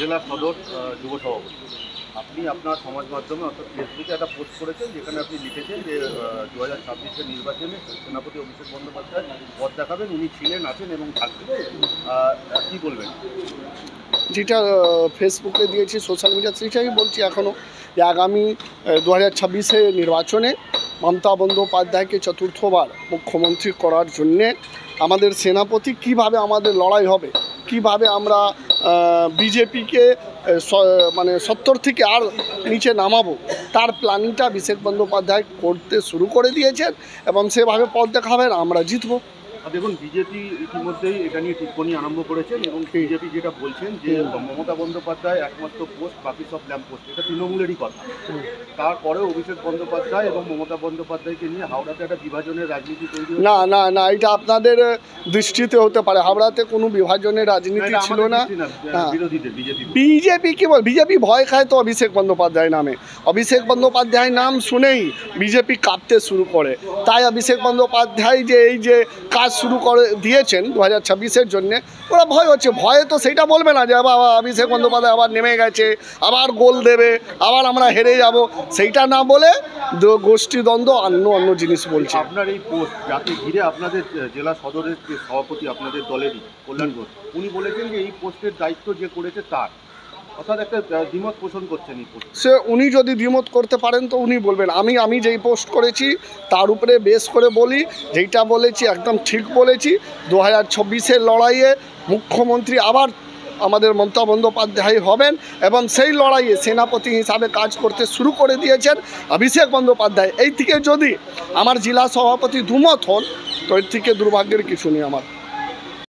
জেলা সদর যুব সভাপতি, আপনি আপনার সমাজ মাধ্যমে অর্থাৎ ফেসবুকে একটা পোস্ট করেছেন, যেখানে আপনি লিখেছেন যে 2026-এর নির্বাচনে সেনাপতি অভিষেক বন্দ্যোপাধ্যায় পথ দেখাবেন, উনি ছিলেন, আছেন এবং থাকবেন। কী বলবেন? যেটা ফেসবুকে দিয়েছি, সোশ্যাল মিডিয়া, সেটাই বলছি এখনও, যে আগামী 2026-এ নির্বাচনে মমতা বন্দ্যোপাধ্যায়কে চতুর্থবার মুখ্যমন্ত্রী করার জন্যে আমাদের সেনাপতি কীভাবে আমাদের লড়াই হবে, কিভাবে আমরা বিজেপিকে মানে 70 থেকে আর নিচে নামাবো, তার প্ল্যানিংটা অভিষেক বন্দ্যোপাধ্যায় করতে শুরু করে দিয়েছেন এবং সেভাবে পথ দেখাবেন, আমরা জিতবো। দেখুন, বিজেপি ইতিমধ্যেই এটা নিয়ে টিপ্পণী আরম্ভ করেছেন এবং বিজেপি যেটা বলছেন যে মমতা বন্দ্যোপাধ্যায় একমাত্র পোস্ট, বাকি সব ল্যাম্প পোস্ট, এটা তৃণমূলেরই কথা। তারপরেও অভিষেক বন্দ্যোপাধ্যায় এবং মমতা বন্দ্যোপাধ্যায়কে নিয়ে হাওড়াতে একটা বিভাজনের রাজনীতি তৈরি হচ্ছে। না না না, এটা আপনাদের দৃষ্টিতে হতে পারে, হাওড়াতে কোনো বিভাজনের রাজনীতি ছিল না। বিরোধীদের বিজেপি কি বল, বিজেপি ভয় খায় তো অভিষেক বন্দ্যোপাধ্যায় নামে, অভিষেক বন্দ্যোপাধ্যায় নাম শুনেই বিজেপি কাঁপতে শুরু করে। তাই অভিষেক বন্দ্যোপাধ্যায় যে এই যে কাজ শুরু করে দিয়েছেন 2026-এর জন্যে, ওরা ভয় হচ্ছে। ভয়ে তো সেইটা বলবে না যে আবার অভিষেক বন্দ্যোপাধ্যায় আবার নেমে গেছে, আবার গোল দেবে, আবার আমরা হেরে যাব, সেইটা না বলে গোষ্ঠীদ্বন্দ্ব অন্য জিনিস বলছে। আপনার এই পোস্ট যাতে ঘিরে আপনাদের জেলা সদরের যে সভাপতি আপনাদের দলেরই কল্যাণ ঘোষ, উনি বলেছেন যে এই পোস্টের দায়িত্ব যে করেছে তার, অর্থাৎ একটা দ্বিমত পোষণ করছেন এই পোস্ট। সে উনি যদি দ্বিমত করতে পারেন তো উনি বলবেন। আমি যেই পোস্ট করেছি তার উপরে বেস করে বলি, যেইটা বলেছি একদম ঠিক বলেছি। 2026-এর লড়াইয়ে মুখ্যমন্ত্রী আবার আমাদের মমতা বন্দ্যোপাধ্যায় হবেন এবং সেই লড়াইয়ে সেনাপতি হিসাবে কাজ করতে শুরু করে দিয়েছেন অভিষেক বন্দ্যোপাধ্যায়। এই থেকে যদি আমার জেলা সভাপতি দুমত হন, তো এর থেকে দুর্ভাগ্যের কিছু নেই আমার।